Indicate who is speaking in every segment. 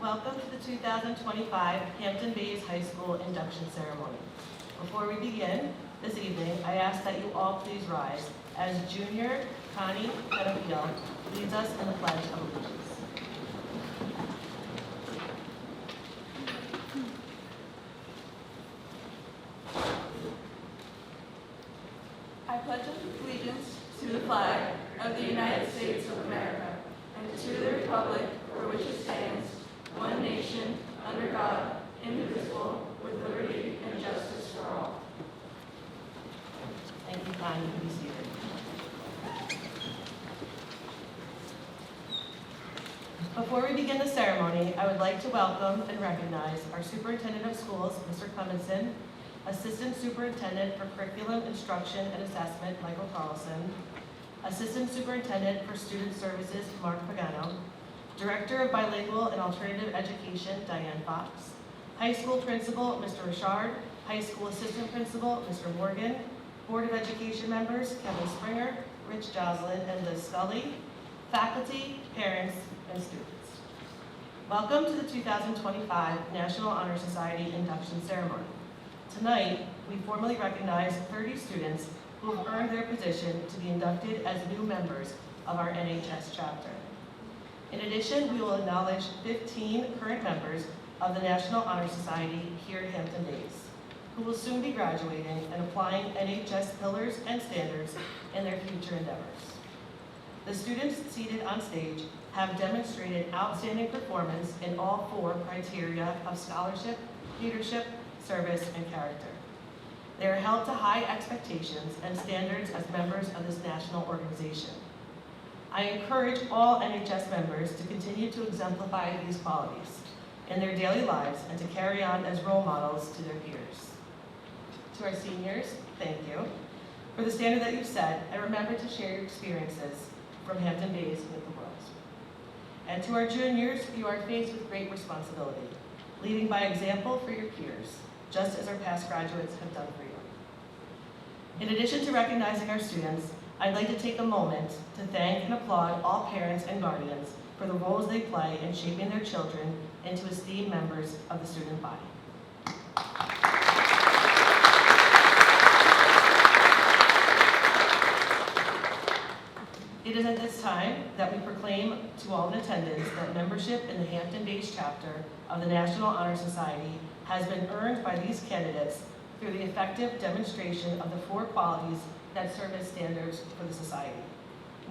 Speaker 1: Welcome to the 2025 Hampton Bays High School Induction Ceremony. Before we begin this evening, I ask that you all please rise as Junior Connie Petapil leads us in the Pledge of Allegiance.
Speaker 2: I pledge allegiance to the flag of the United States of America and to the republic for which it stands, one nation, under God, indivisible, with liberty and justice for all.
Speaker 1: Thank you, Connie. You can be seated. Before we begin the ceremony, I would like to welcome and recognize our Superintendent of Schools, Mr. Clemenson, Assistant Superintendent for Curriculum, Instruction, and Assessment, Michael Carlson, Assistant Superintendent for Student Services, Mark Pagano, Director of Bilingual and Alternative Education, Diane Fox, High School Principal, Mr. Richard, High School Assistant Principal, Mr. Morgan, Board of Education members, Kevin Springer, Rich Joslin, and Liz Scully, faculty, parents, and students. Welcome to the 2025 National Honor Society Induction Ceremony. Tonight, we formally recognize 30 students who have earned their position to be inducted as new members of our NHS chapter. In addition, we will acknowledge 15 current members of the National Honor Society here at Hampton Bays, who will soon be graduating and applying NHS pillars and standards in their future endeavors. The students seated on stage have demonstrated outstanding performance in all 4 criteria of scholarship, leadership, service, and character. They are held to high expectations and standards as members of this national organization. I encourage all NHS members to continue to exemplify these qualities in their daily lives and to carry on as role models to their peers. To our seniors, thank you for the standard that you've set, and remember to share your experiences from Hampton Bays with the world. And to our juniors, you are faced with great responsibility, leading by example for your peers, just as our past graduates have done for you. In addition to recognizing our students, I'd like to take a moment to thank and applaud all parents and guardians for the roles they play in shaping their children into esteemed members of the student body. It is at this time that we proclaim to all in attendance that membership in the Hampton Bays chapter of the National Honor Society has been earned by these candidates through the effective demonstration of the 4 qualities that serve as standards for the society.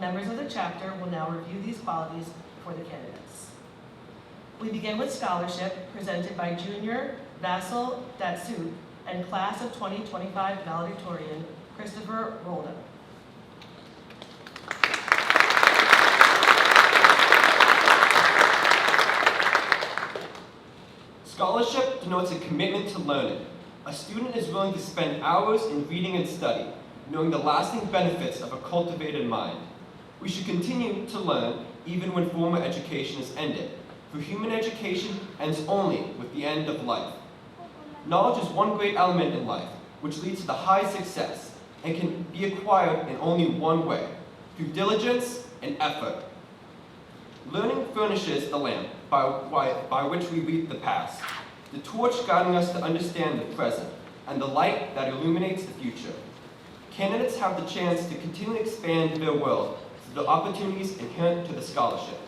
Speaker 1: Members of the chapter will now review these qualities for the candidates. We begin with scholarship presented by Junior Vassal Datsut and Class of 2025 valedictorian Christopher Rolda.
Speaker 3: Scholarship denotes a commitment to learning. A student is willing to spend hours in reading and study, knowing the lasting benefits of a cultivated mind. We should continue to learn even when formal education is ended, for human education ends only with the end of life. Knowledge is one great element in life, which leads to the highest success, and can be acquired in only one way, through diligence and effort. Learning furnishes the lamp by which we read the past, the torch guiding us to understand the present, and the light that illuminates the future. Candidates have the chance to continue to expand their world through the opportunities inherent to the scholarship.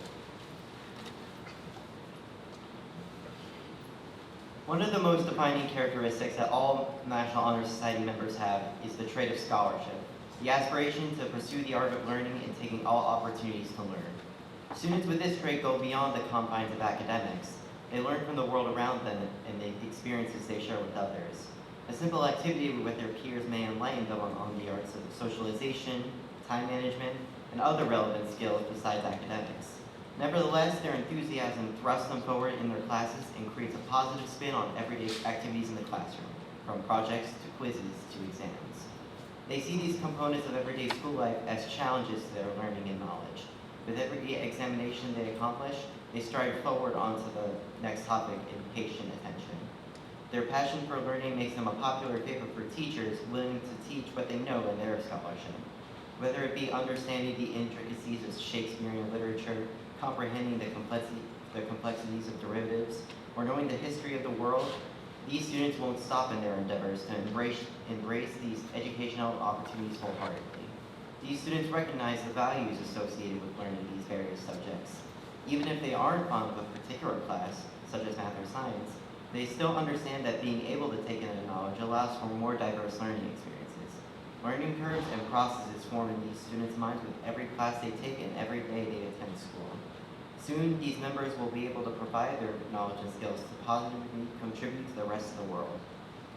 Speaker 4: One of the most defining characteristics that all National Honor Society members have is the trait of scholarship, the aspiration to pursue the art of learning and taking all opportunities to learn. Students with this trait go beyond the confines of academics. They learn from the world around them and the experiences they share with others. A simple activity with their peers may enlighten them on the arts of socialization, time management, and other relevant skills besides academics. Nevertheless, their enthusiasm thrusts them forward in their classes and creates a positive spin on everyday activities in the classroom, from projects to quizzes to exams. They see these components of everyday school life as challenges to their learning and knowledge. With every examination they accomplish, they stride forward onto the next topic in patient attention. Their passion for learning makes them a popular favorite for teachers willing to teach what they know in their scholarship. Whether it be understanding the intricacies of Shakespearean literature, comprehending the the complexities of derivatives, or knowing the history of the world, these students won't stop in their endeavors to embrace these educational opportunities wholeheartedly. These students recognize the values associated with learning these various subjects. Even if they aren't fond of a particular class, such as math or science, they still understand that being able to take in the knowledge allows for more diverse learning experiences. Learning curves and processes form in these students' minds with every class they take and every day they attend school. Soon, these members will be able to provide their knowledge and skills to positively contribute to the rest of the world.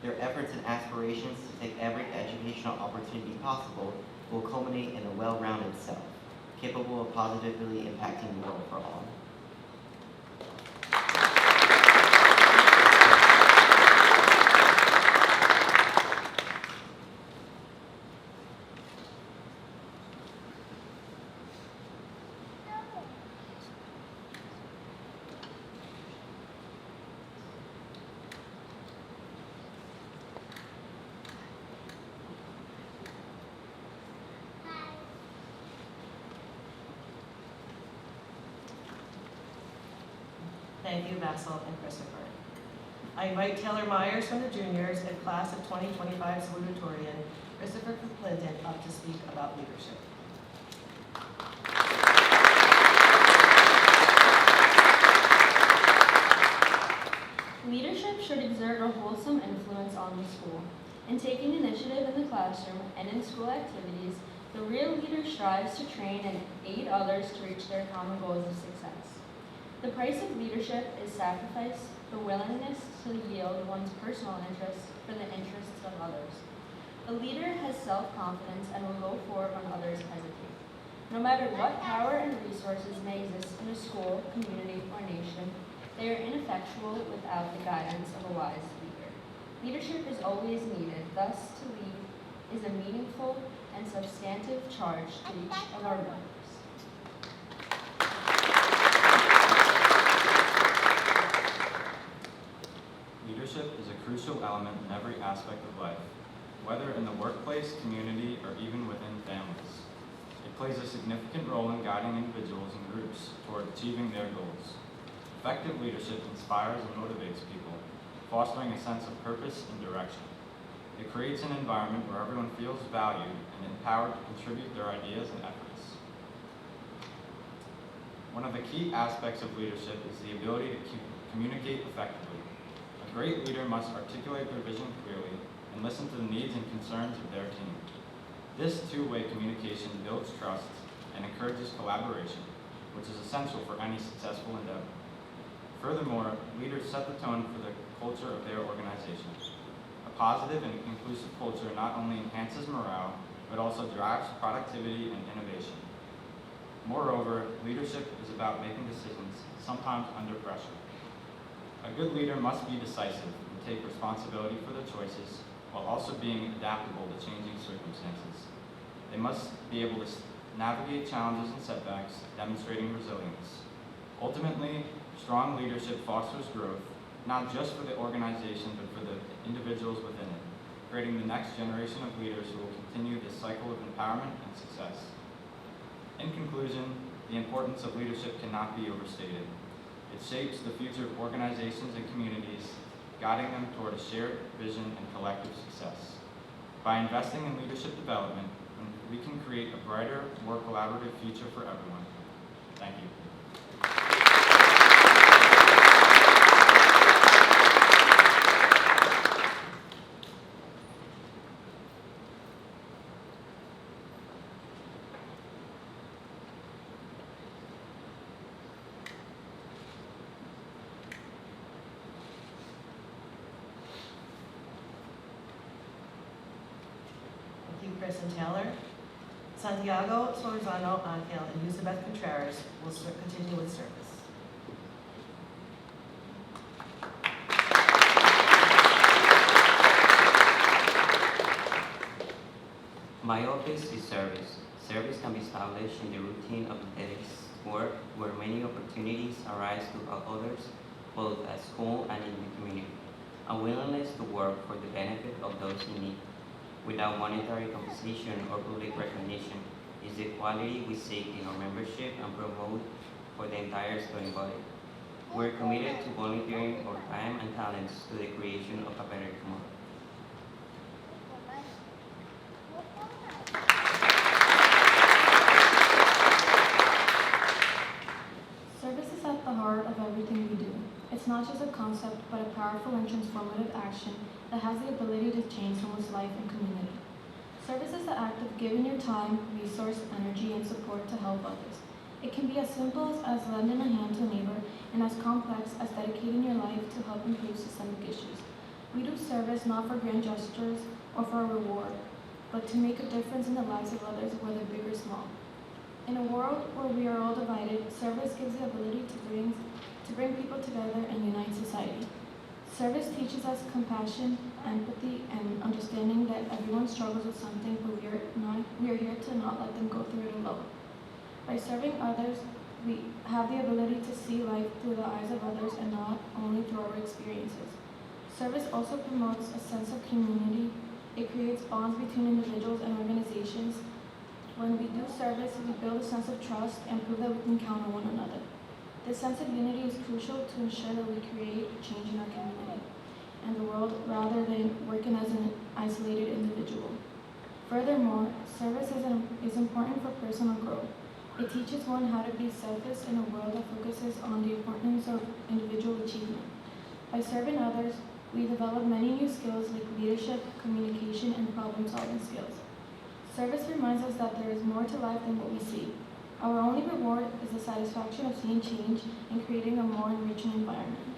Speaker 4: Their efforts and aspirations to take every educational opportunity possible will culminate in a well-rounded self, capable of positively impacting the world for all.
Speaker 1: Thank you, Vassal and Christopher. I invite Taylor Myers from the juniors and class of 2025 salutatorian, Christopher Clinton, up to speak about leadership.
Speaker 5: Leadership should exert a wholesome influence on the school. In taking initiative in the classroom and in school activities, the real leader strives to train and aid others to reach their common goals of success. The price of leadership is sacrifice, the willingness to yield one's personal interests for the interests of others. A leader has self-confidence and will go forward when others hesitate. No matter what power and resources may exist in a school, community, or nation, they are ineffectual without the guidance of a wise leader. Leadership is always needed, thus to lead is a meaningful and substantive charge to each of our members.
Speaker 6: Leadership is a crucial element in every aspect of life, whether in the workplace, community, or even within families. It plays a significant role in guiding individuals and groups toward achieving their goals. Effective leadership inspires and motivates people, fostering a sense of purpose and direction. It creates an environment where everyone feels valued and empowered to contribute their ideas and efforts. One of the key aspects of leadership is the ability to communicate effectively. A great leader must articulate their vision clearly and listen to the needs and concerns of their team. This two-way communication builds trust and encourages collaboration, which is essential for any successful endeavor. Furthermore, leaders set the tone for the culture of their organization. A positive and inclusive culture not only enhances morale, but also drives productivity and innovation. Moreover, leadership is about making decisions, sometimes under pressure. A good leader must be decisive and take responsibility for their choices, while also being adaptable to changing circumstances. They must be able to navigate challenges and setbacks, demonstrating resilience. Ultimately, strong leadership fosters growth, not just for the organization, but for the individuals within it, creating the next generation of leaders who will continue this cycle of empowerment and success. In conclusion, the importance of leadership cannot be overstated. It shapes the future of organizations and communities, guiding them toward a shared vision and collective success. By investing in leadership development, we can create a brighter, more collaborative future for everyone. Thank you.
Speaker 1: Chris and Taylor. Santiago Solorzano Angel and Yusabeth Contreras will continue with service.
Speaker 7: My office is service. Service can be established in the routine of the day's work, where many opportunities arise to help others, both at school and in the community. A willingness to work for the benefit of those in need, without monetary compensation or public recognition, is the quality we seek in our membership and promote for the entire student body. We're committed to volunteering our time and talents to the creation of a better tomorrow.
Speaker 8: Service is at the heart of everything we do. It's not just a concept, but a powerful and transformative action that has the ability to change someone's life and community. Service is the act of giving your time, resource, energy, and support to help others. It can be as simple as lending a hand to a neighbor and as complex as dedicating your life to help improve systemic issues. We do service not for grand gestures or for a reward, but to make a difference in the lives of others, whether big or small. In a world where we are all divided, service gives the ability to bring people together and unite society. Service teaches us compassion, empathy, and understanding that everyone struggles with something, but we are here to not let them go through it alone. By serving others, we have the ability to see life through the eyes of others and not only through our experiences. Service also promotes a sense of community. It creates bonds between individuals and organizations. When we do service, we build a sense of trust and prove that we can count on one another. This sense of unity is crucial to ensure that we create change in our community and the world rather than working as an isolated individual. Furthermore, service is important for personal growth. It teaches one how to be selfless in a world that focuses on the importance of individual achievement. By serving others, we develop many new skills like leadership, communication, and problem-solving skills. Service reminds us that there is more to life than what we see. Our only reward is the satisfaction of seeing change and creating a more enriching environment.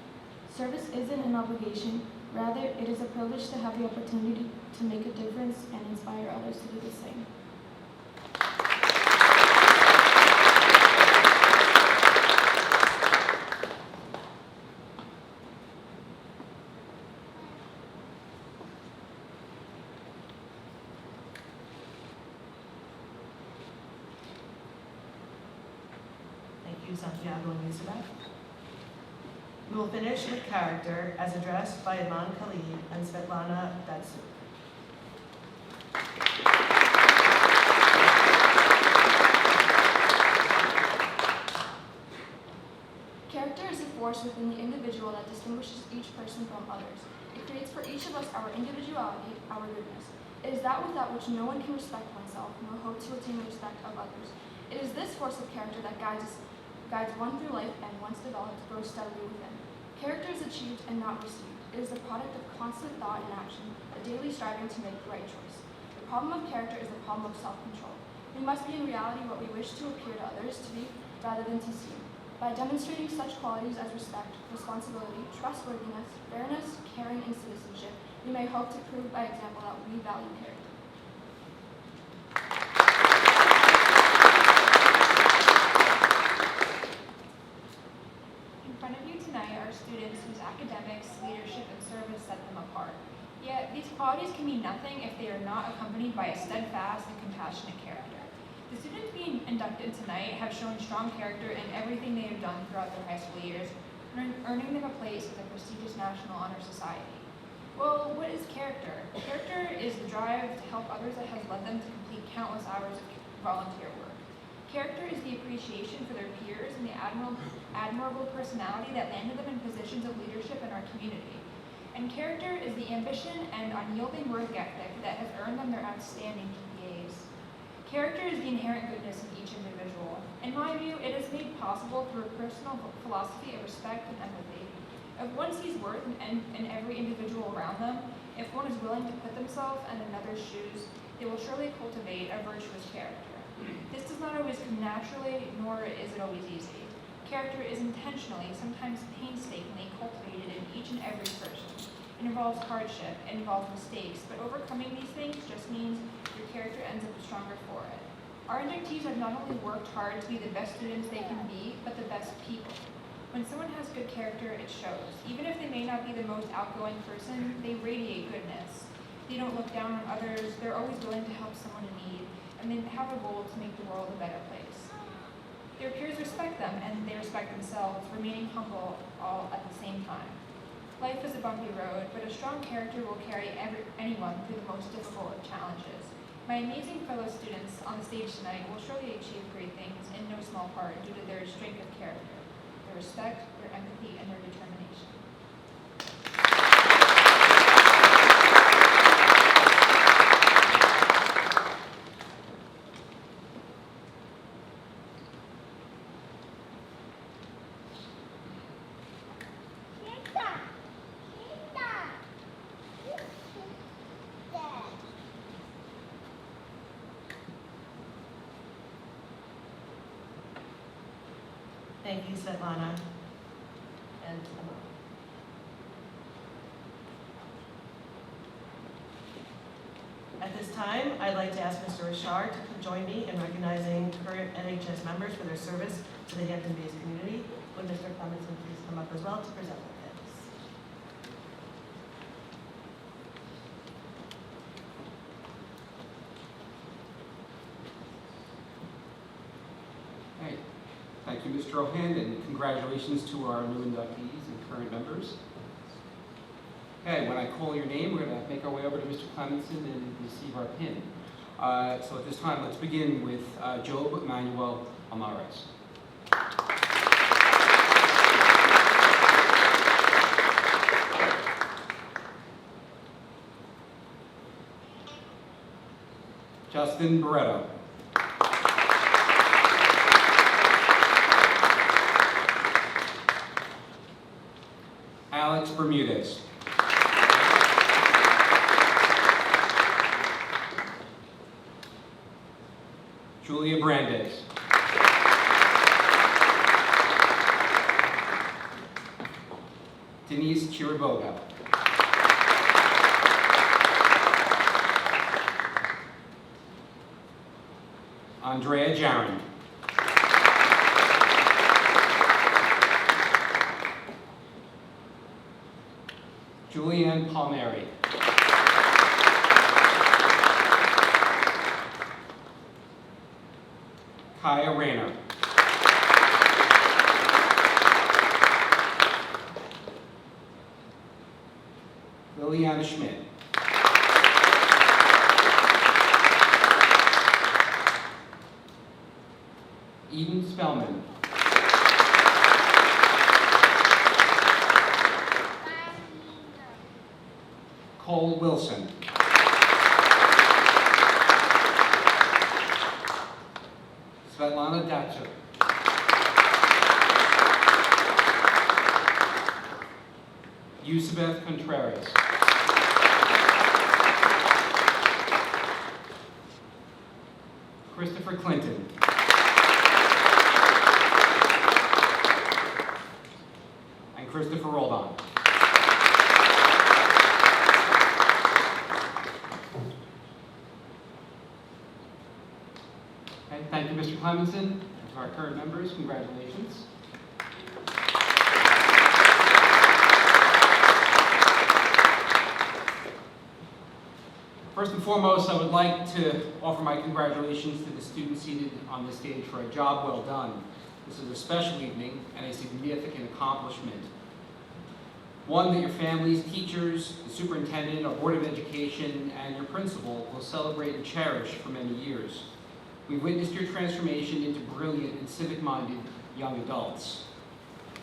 Speaker 8: Service isn't an obligation, rather it is a privilege to have the opportunity to make a difference and inspire others to do the same.
Speaker 1: Thank you, Santiago and Yusuf. We will finish with character as addressed by Iman Khalid and Svetlana Datsu.
Speaker 9: Character is a force within the individual that distinguishes each person from others. It creates for each of us our individuality, our goodness. It is that without which no one can respect oneself nor hope to attain the respect of others. It is this force of character that guides one through life and, once developed, grows steadily within. Character is achieved and not received. It is the product of constant thought and action, a daily striving to make the right choice. The problem of character is the problem of self-control. We must be in reality what we wish to appear to others to be rather than to seem. By demonstrating such qualities as respect, responsibility, trustworthiness, fairness, caring, and citizenship, we may hope to prove by example that we value character.
Speaker 10: In front of you tonight are students whose academics, leadership, and service set them apart. Yet these qualities can mean nothing if they are not accompanied by a steadfast and compassionate character. The students being inducted tonight have shown strong character in everything they have done throughout their high school years, earning them a place in the prestigious National Honor Society. Well, what is character? Character is the drive to help others that has led them to complete countless hours of volunteer work. Character is the appreciation for their peers and the admirable personality that landed them in positions of leadership in our community. And character is the ambition and unyielding work ethic that has earned them their outstanding GPAs. Character is the inherent goodness in each individual. In my view, it is made possible through a personal philosophy of respect and empathy. If one sees worth in every individual around them, if one is willing to put themselves in another's shoes, they will surely cultivate a virtuous character. This does not always come naturally, nor is it always easy. Character is intentionally, sometimes painstakingly cultivated in each and every person. It involves hardship, it involves mistakes, but overcoming these things just means your character ends up stronger for it. Our inductees have not only worked hard to be the best students they can be, but the best people. When someone has good character, it shows. Even if they may not be the most outgoing person, they radiate goodness. They don't look down on others, they're always willing to help someone in need, and they have a goal to make the world a better place. Their peers respect them, and they respect themselves, remaining humble all at the same time. Life is a bumpy road, but a strong character will carry anyone through the most difficult of challenges. My amazing fellow students on the stage tonight will surely achieve great things in no small part due to their strength of character. their respect, their empathy, and their determination.
Speaker 1: Thank you, Svetlana. And Emma. At this time, I'd like to ask Mr. Richard to join me in recognizing current NHS members for their service to the Hampton-based community. Would Mr. Clemenson please come up as well to present the pins?
Speaker 11: Hey, thank you, Mr. Ohan, and congratulations to our new inductees and current members. Okay, when I call your name, we're going to make our way over to Mr. Clemenson and receive our pin. So at this time, let's begin with Job Emmanuel Almares. Justin Barreto. Alex Bermudez. Julia Brandes. Denise Chiriboga. Andrea Jaron. Julianne Palmieri. Kaya Rayner. Liliana Schmidt. Eden Spellman. Cole Wilson. Svetlana Datcher. Yusabeth Contreras. Christopher Clinton. And Christopher Roldan. Okay, thank you, Mr. Clemenson. And to our current members, congratulations. First and foremost, I would like to offer my congratulations to the students seated on this stage for a job well done. This is a special evening and a significant accomplishment. One that your families, teachers, the superintendent, our Board of Education, and your principal will celebrate and cherish for many years. We've witnessed your transformation into brilliant and civic-minded young adults.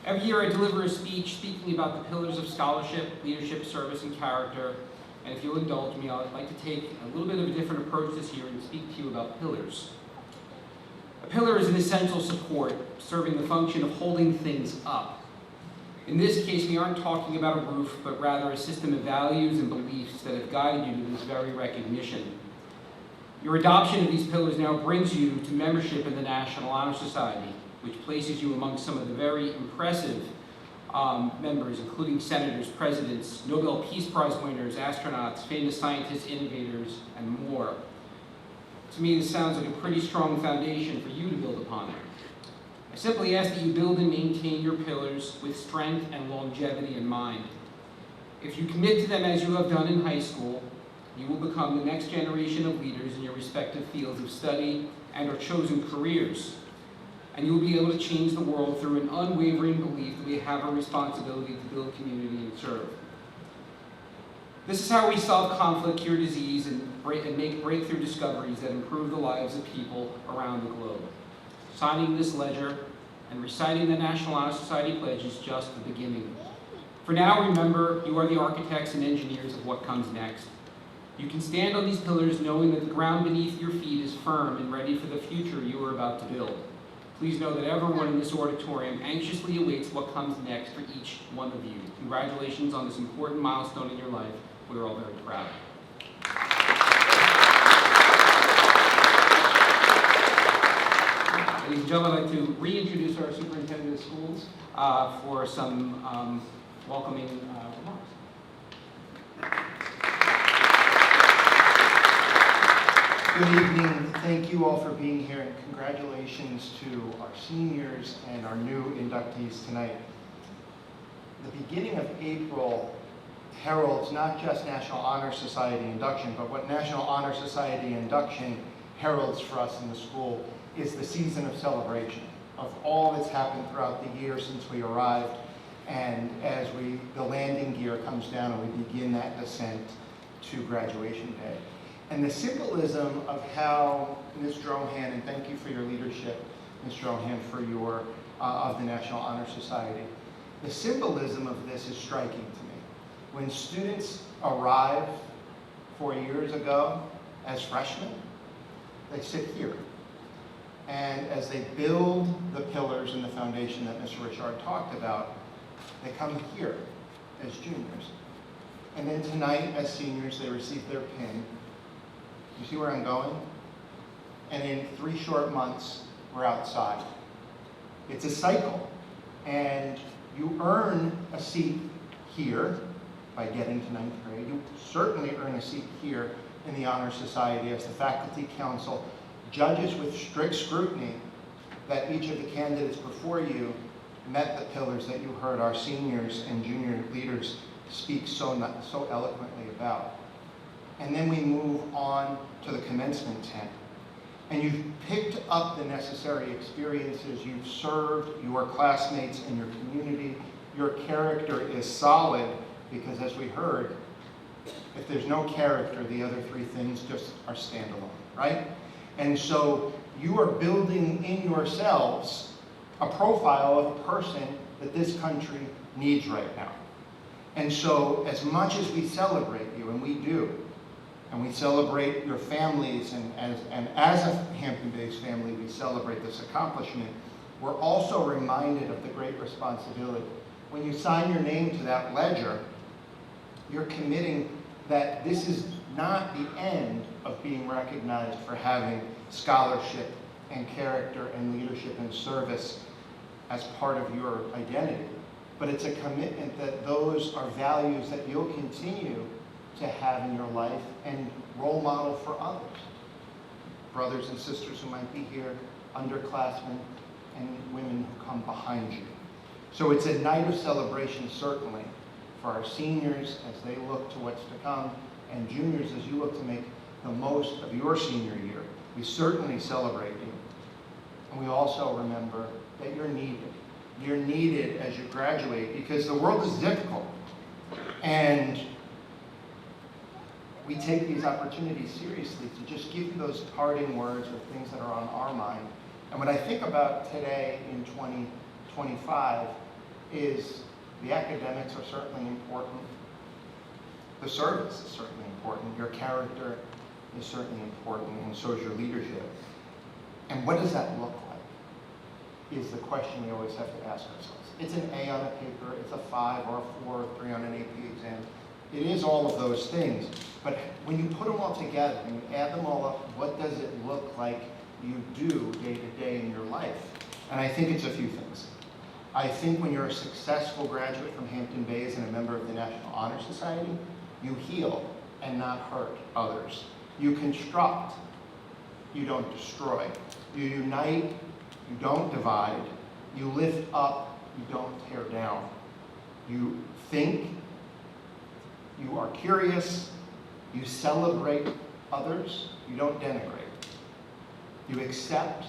Speaker 11: Every year I deliver a speech speaking about the pillars of scholarship, leadership, service, and character. And if you'll indulge me, I'd like to take a little bit of a different approach this year and speak to you about pillars. A pillar is an essential support, serving the function of holding things up. In this case, we aren't talking about a roof, but rather a system of values and beliefs that have guided you to this very recognition. Your adoption of these pillars now brings you to membership in the National Honor Society, which places you among some of the very impressive members, including senators, presidents, Nobel Peace Prize winners, astronauts, famous scientists, innovators, and more. To me, this sounds like a pretty strong foundation for you to build upon. I simply ask that you build and maintain your pillars with strength and longevity in mind. If you commit to them as you have done in high school, you will become the next generation of leaders in your respective fields of study and or chosen careers. And you will be able to change the world through an unwavering belief that we have a responsibility to build community and serve. This is how we solve conflict, cure disease, and make breakthrough discoveries that improve the lives of people around the globe. Signing this ledger and reciting the National Honor Society pledge is just the beginning. For now, remember, you are the architects and engineers of what comes next. You can stand on these pillars knowing that the ground beneath your feet is firm and ready for the future you are about to build. Please know that everyone in this auditorium anxiously awaits what comes next for each one of you. Congratulations on this important milestone in your life. We're all very proud. Ladies and gentlemen, I'd like to reintroduce our superintendent of schools for some welcoming remarks.
Speaker 12: Good evening. Thank you all for being here, and congratulations to our seniors and our new inductees tonight. The beginning of April heralds not just National Honor Society induction, but what National Honor Society induction heralds for us in the school is the season of celebration of all that's happened throughout the year since we arrived, and as the landing gear comes down and we begin that descent to graduation day. And the symbolism of how Ms. Drohan, and thank you for your leadership, Ms. Drohan, for your, of the National Honor Society. The symbolism of this is striking to me. When students arrive 4 years ago as freshmen, they sit here. And as they build the pillars and the foundation that Mr. Richard talked about, they come here as juniors. And then tonight, as seniors, they receive their pin. You see where I'm going? And in 3 short months, we're outside. It's a cycle. And you earn a seat here by getting to 9th grade. You certainly earn a seat here in the Honor Society as the Faculty Council judges with strict scrutiny that each of the candidates before you met the pillars that you heard our seniors and junior leaders speak so eloquently about. And then we move on to the commencement tent. And you've picked up the necessary experiences. You've served your classmates and your community. Your character is solid because, as we heard, if there's no character, the other 3 things just are standalone, right? And so you are building in yourselves a profile of a person that this country needs right now. And so as much as we celebrate you, and we do, and we celebrate your families, and as a Hampton-based family, we celebrate this accomplishment, we're also reminded of the great responsibility. When you sign your name to that ledger, you're committing that this is not the end of being recognized for having scholarship and character and leadership and service as part of your identity, but it's a commitment that those are values that you'll continue to have in your life and role model for others. Brothers and sisters who might be here, underclassmen, and women who come behind you. So it's a night of celebration, certainly, for our seniors as they look to what's to come, and juniors as you look to make the most of your senior year. We certainly celebrate you. And we also remember that you're needed. You're needed as you graduate because the world is difficult. And we take these opportunities seriously to just give you those parting words or things that are on our mind. And what I think about today in 2025 is the academics are certainly important. The service is certainly important. Your character is certainly important, and so is your leadership. And what does that look like is the question we always have to ask ourselves. It's an A on a paper, it's a 5 or a 4 or 3 on an AP exam. It is all of those things. But when you put them all together and you add them all up, what does it look like you do day to day in your life? And I think it's a few things. I think when you're a successful graduate from Hampton Bays and a member of the National Honor Society, you heal and not hurt others. You construct, you don't destroy. You unite, you don't divide. You lift up, you don't tear down. You think, you are curious, you celebrate others, you don't denigrate. You accept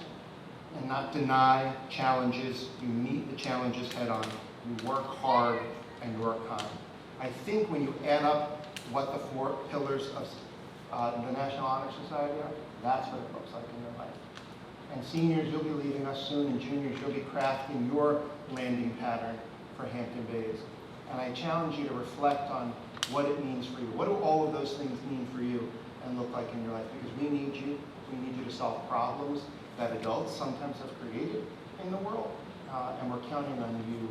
Speaker 12: and not deny challenges. You meet the challenges head on. You work hard and you work kind. I think when you add up what the 4 pillars of the National Honor Society are, that's what it looks like in your life. And seniors, you'll be leaving us soon, and juniors, you'll be crafting your landing pattern for Hampton Bays. And I challenge you to reflect on what it means for you. What do all of those things mean for you and look like in your life? Because we need you. We need you to solve problems that adults sometimes have created in the world. And we're counting on you.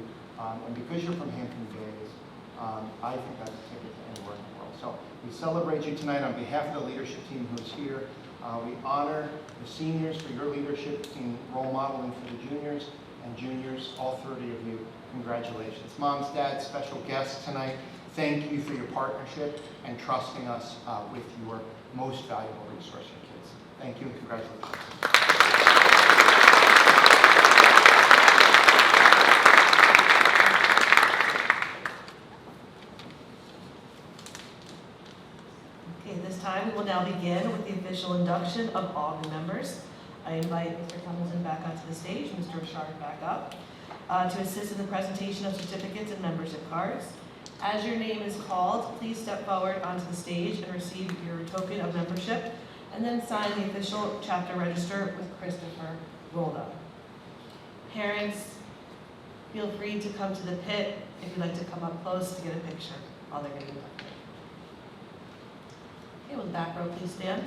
Speaker 12: And because you're from Hampton Bays, I think that's a ticket to anywhere in the world. So we celebrate you tonight on behalf of the leadership team who's here. We honor the seniors for your leadership in role modeling for the juniors, and juniors, all 30 of you, congratulations. Moms, dads, special guests tonight, thank you for your partnership and trusting us with your most valuable resource, your kids. Thank you and congratulations.
Speaker 1: Okay, this time we will now begin with the official induction of all new members. I invite Mr. Tomlinson back onto the stage, Mr. Richard back up, to assist in the presentation of certificates and membership cards. As your name is called, please step forward onto the stage and receive your token of membership, and then sign the official chapter register with Christopher Rolda. Parents, feel free to come to the pit if you'd like to come up close to get a picture while they're getting inducted. Okay, will the back row please stand?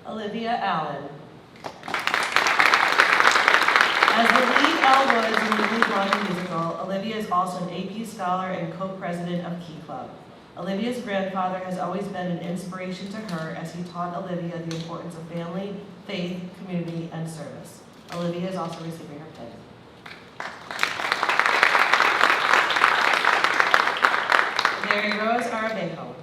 Speaker 1: Olivia Allen. As the lead Elle Woods in the Legally Blonde musical, Olivia is also an AP Scholar and co-president of Key Club. Olivia's grandfather has always been an inspiration to her as he taught Olivia the importance of family, faith, community, and service. Olivia is also receiving her pin. Mary Rose Arabejo.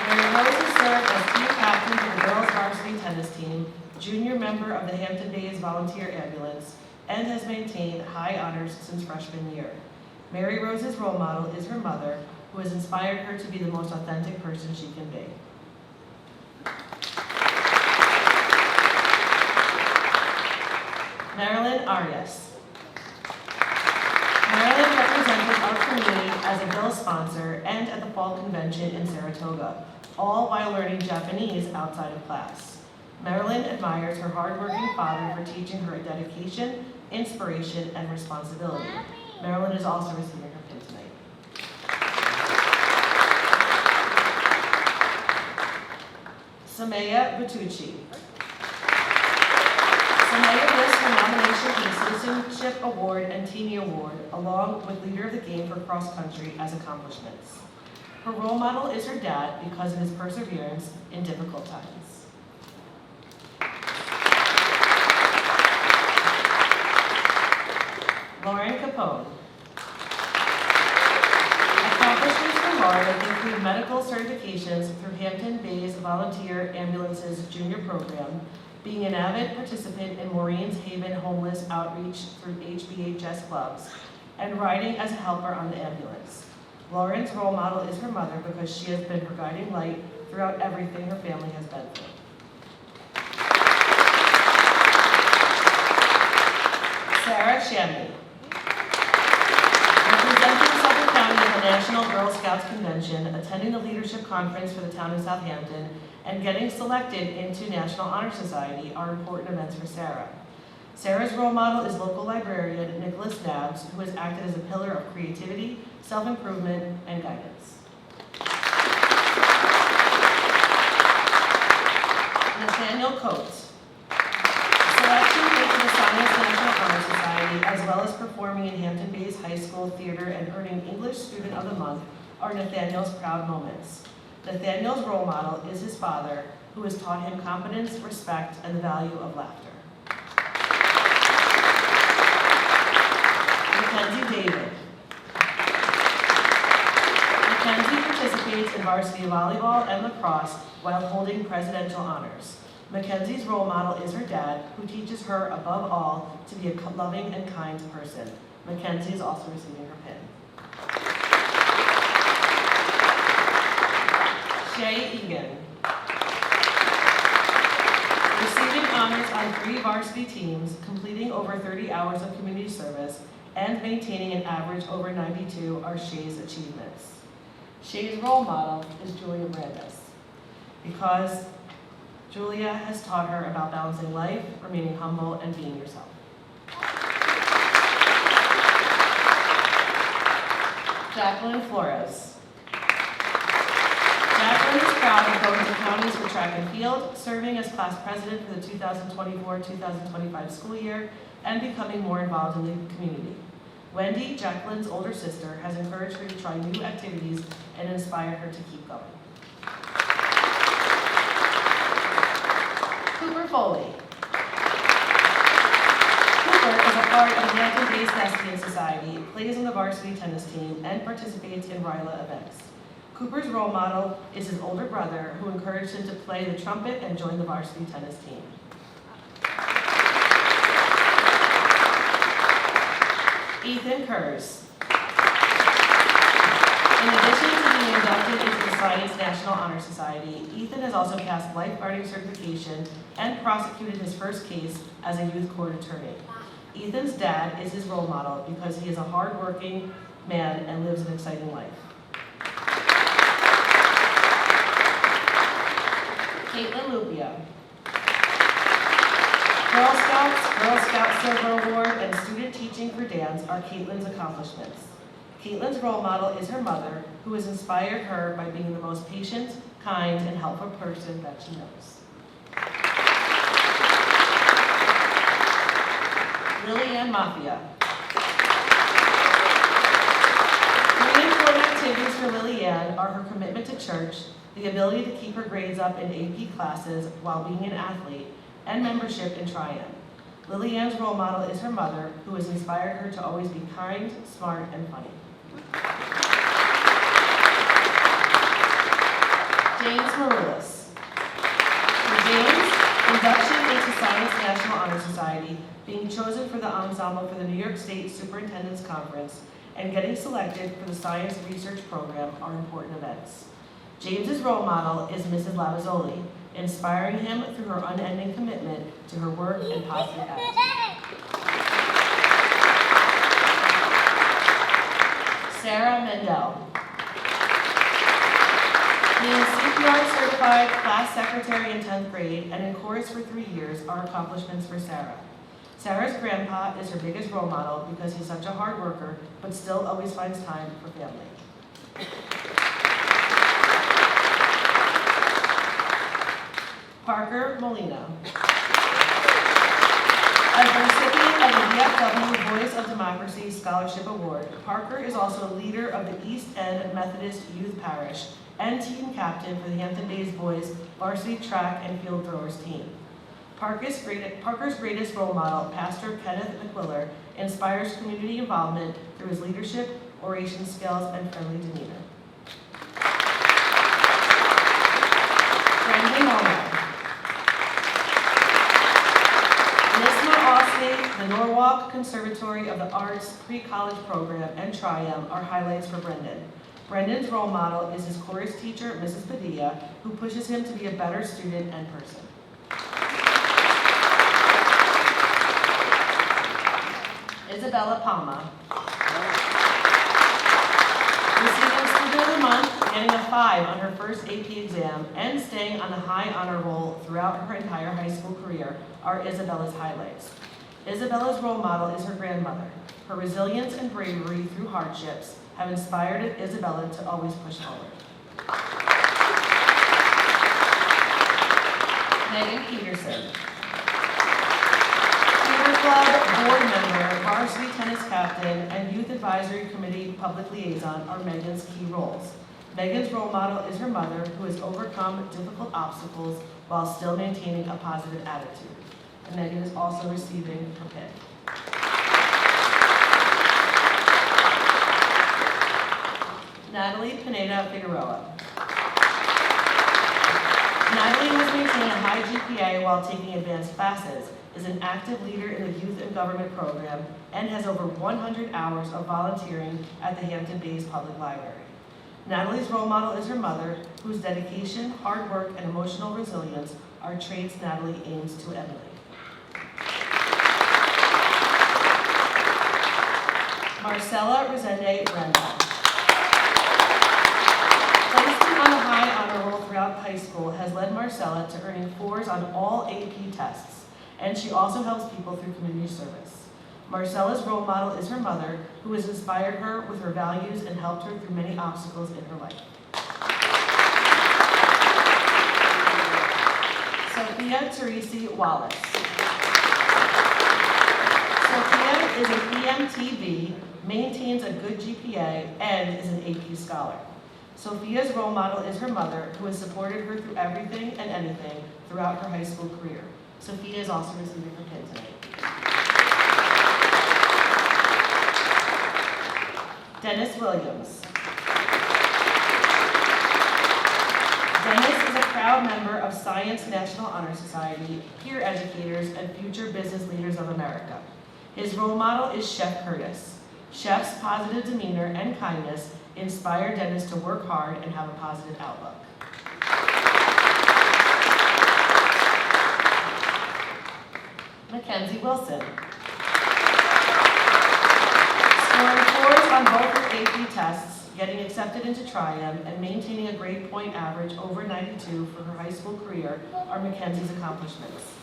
Speaker 1: Mary Rose has served as team captain for the girls varsity tennis team, junior member of the Hampton Bays Volunteer Ambulance, and has maintained high honors since freshman year. Mary Rose's role model is her mother, who has inspired her to be the most authentic person she can be. Marilyn Arias. Marilyn represented our community as a bill sponsor and at the Fall Convention in Saratoga, all while learning Japanese outside of class. Marilyn admires her hardworking father for teaching her dedication, inspiration, and responsibility. Marilyn is also receiving her pin tonight. Samaya Vitucci. Samaya lists her nomination for the Citizenship Award and Teenie Award, along with Leader of the Game for Cross Country, as accomplishments. Her role model is her dad because of his perseverance in difficult times. Lauren Capone. Accomplishments for Lauren include medical certifications through Hampton Bays Volunteer Ambulance's junior program, being an avid participant in Maureen's Haven homeless outreach through HBHS clubs, and riding as a helper on the ambulance. Lauren's role model is her mother because she has been her guiding light throughout everything her family has been through. Sarah Shamley. Representing Suffolk County at the National Girl Scouts Convention, attending the leadership conference for the town of Southampton, and getting selected into National Honor Society are important events for Sarah. Sarah's role model is local librarian Nicholas Nabbs, who has acted as a pillar of creativity, self-improvement, and guidance. Nathaniel Coates. Selection into the Science National Honor Society, as well as performing in Hampton Bays High School Theater and earning English Student of the Month, are Nathaniel's proud moments. Nathaniel's role model is his father, who has taught him competence, respect, and the value of laughter. Mackenzie David. Mackenzie participates in varsity volleyball and lacrosse while holding presidential honors. Mackenzie's role model is her dad, who teaches her, above all, to be a loving and kind person. Mackenzie is also receiving her pin. Shay Egan. Receiving honors on 3 varsity teams, completing over 30 hours of community service, and maintaining an average over 92 are Shay's achievements. Shay's role model is Julia Brandis. because Julia has taught her about balancing life, remaining humble, and being yourself. Jacqueline Flores. Jacqueline is proud of going to counties for track and field, serving as class president for the 2024-2025 school year, and becoming more involved in the community. Wendy, Jacqueline's older sister, has encouraged her to try new activities and inspired her to keep going. Cooper Foley. Cooper is a part of the Hampton-based Thespian Society, plays on the varsity tennis team, and participates in RILA events. Cooper's role model is his older brother, who encouraged him to play the trumpet and join the varsity tennis team. Ethan Kurz. In addition to being inducted into the Science National Honor Society, Ethan has also passed lifeguarding certification and prosecuted his first case as a youth court attorney. Ethan's dad is his role model because he is a hard-working man and lives an exciting life. Caitlin Lupia. Girl Scouts, Girl Scout Silver Award, and student teaching for dance are Caitlin's accomplishments. Caitlin's role model is her mother, who has inspired her by being the most patient, kind, and helpful person that she knows. Lillian Mafia. Three important activities for Lillian are her commitment to church, the ability to keep her grades up in AP classes while being an athlete, and membership in Triumph. Lillian's role model is her mother, who has inspired her to always be kind, smart, and funny. James Maroulis. For James, induction into Science National Honor Society, being chosen for the ensemble for the New York State Superintendent's Conference, and getting selected for the Science Research Program are important events. James's role model is Mrs. Lavazzoli, inspiring him through her unending commitment to her work and positive attitude. Sarah Mendel. Being CPR certified class secretary in 10th grade and in chorus for 3 years are accomplishments for Sarah. Sarah's grandpa is her biggest role model because he's such a hard worker, but still always finds time for family. Parker Molina. As the recipient of the VFW Voice of Democracy Scholarship Award, Parker is also a leader of the East End Methodist Youth Parish and team captain for the Hampton Bays Boys varsity track and field throwers team. Parker's greatest role model, Pastor Kenneth McQuiller, inspires community involvement through his leadership, oration skills, and friendly demeanor. Brendan Moore. The Norwalk Conservatory of the Arts Pre-College Program and Triumph are highlights for Brendan. Brendan's role model is his chorus teacher, Mrs. Padilla, who pushes him to be a better student and person. Isabella Palma. Receiving Student of the Month, getting a 5 on her first AP exam, and staying on the high honor roll throughout her entire high school career are Isabella's highlights. Isabella's role model is her grandmother. Her resilience and bravery through hardships have inspired Isabella to always push forward. Megan Peterson. Theater Club board member, varsity tennis captain, and youth advisory committee public liaison are Megan's key roles. Megan's role model is her mother, who has overcome difficult obstacles while still maintaining a positive attitude. And Megan is also receiving her pin. Natalie Pineda Figueroa. Natalie has maintained a high GPA while taking advanced classes, is an active leader in the Youth and Government program, and has over 100 hours of volunteering at the Hampton Bays Public Library. Natalie's role model is her mother, whose dedication, hard work, and emotional resilience are traits Natalie aims to emulate. Marcella Resende Brenda. Placing on the high honor roll throughout high school has led Marcella to earning 4s on all AP tests, and she also helps people through community service. Marcella's role model is her mother, who has inspired her with her values and helped her through many obstacles in her life. Sophia Teresi Wallace. Sophia is an EMTB, maintains a good GPA, and is an AP scholar. Sophia's role model is her mother, who has supported her through everything and anything throughout her high school career. Sophia is also receiving her pin tonight. Dennis Williams. Dennis is a proud member of Science National Honor Society, peer educators, and future business leaders of America. His role model is Chef Curtis. Chef's positive demeanor and kindness inspire Dennis to work hard and have a positive outlook. Mackenzie Wilson. Scoring 4s on both her AP tests, getting accepted into Trium, and maintaining a grade point average over 92 for her high school career are Mackenzie's accomplishments.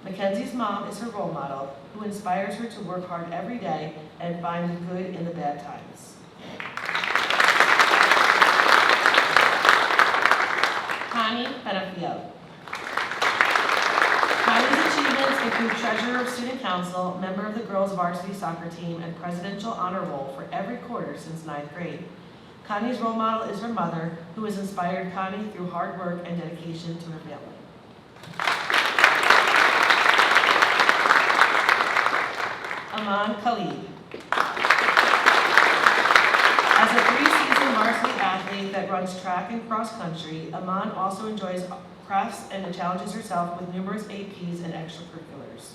Speaker 1: Mackenzie's mom is her role model, who inspires her to work hard every day and find the good in the bad times. Connie Benefiel. Connie's achievements include treasurer of student council, member of the girls varsity soccer team, and presidential honor roll for every quarter since 9th grade. Connie's role model is her mother, who has inspired Connie through hard work and dedication to her family. Aman Khalid. As a 3-season varsity athlete that runs track and cross country, Aman also enjoys crafts and challenges herself with numerous APs and extracurriculars.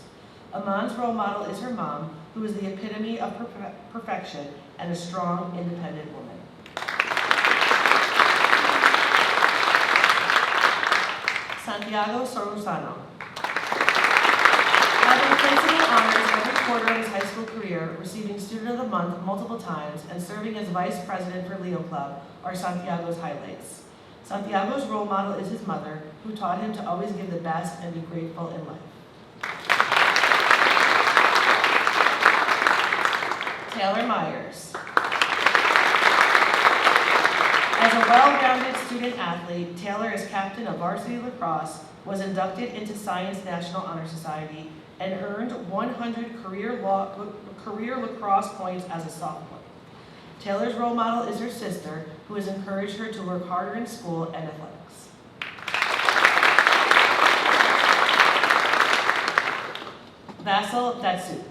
Speaker 1: Aman's role model is her mom, who is the epitome of perfection and a strong, independent woman. Santiago Sorusano. Having principal honors every quarter of his high school career, receiving Student of the Month multiple times, and serving as vice president for Leo Club are Santiago's highlights. Santiago's role model is his mother, who taught him to always give the best and be grateful in life. Taylor Myers. As a well-rounded student athlete, Taylor is captain of varsity lacrosse, was inducted into Science National Honor Society, and earned 100 career lacrosse points as a sophomore. Taylor's role model is her sister, who has encouraged her to work harder in school and athletics. Vasil Datsuk.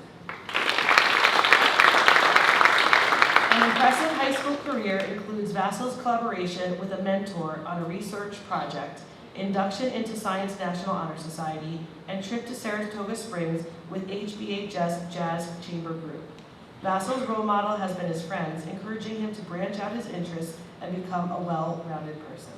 Speaker 1: An impressive high school career includes Vasil's collaboration with a mentor on a research project, induction into Science National Honor Society, and trip to Saratoga Springs with HBHS Jazz Chamber Group. Vasil's role model has been his friends, encouraging him to branch out his interests and become a well-rounded person.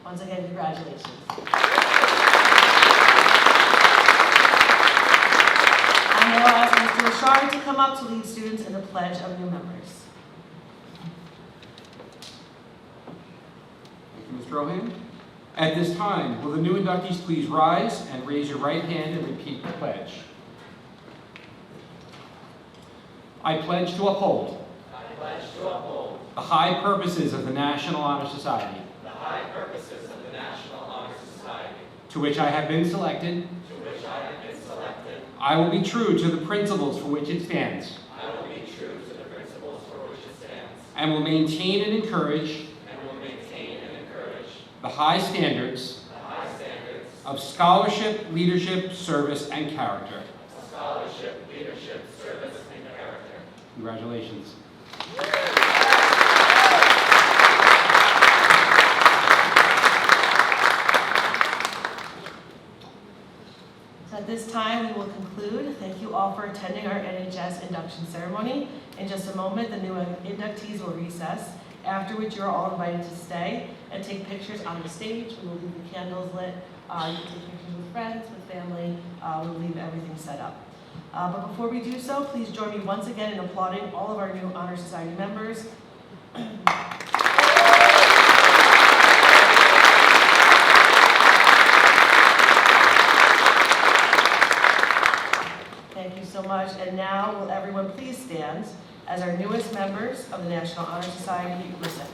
Speaker 1: Once again, congratulations. I now ask Mr. Richard to come up to lead students in the pledge of new members.
Speaker 11: Thank you, Mr. Ohan. At this time, will the new inductees please rise and raise your right hand and repeat the pledge. I pledge to uphold. The high purposes of the National Honor Society. To which I have been selected. I will be true to the principles for which it stands. And will maintain and encourage. The high standards. Of scholarship, leadership, service, and character. Congratulations.
Speaker 1: So at this time, we will conclude. Thank you all for attending our NHS induction ceremony. In just a moment, the new inductees will recess, after which you're all invited to stay and take pictures on the stage. We will leave the candles lit. You can take pictures with friends, with family. We'll leave everything set up. But before we do so, please join me once again in applauding all of our new Honor Society members. Thank you so much. And now, will everyone please stand as our newest members of the National Honor Society listen.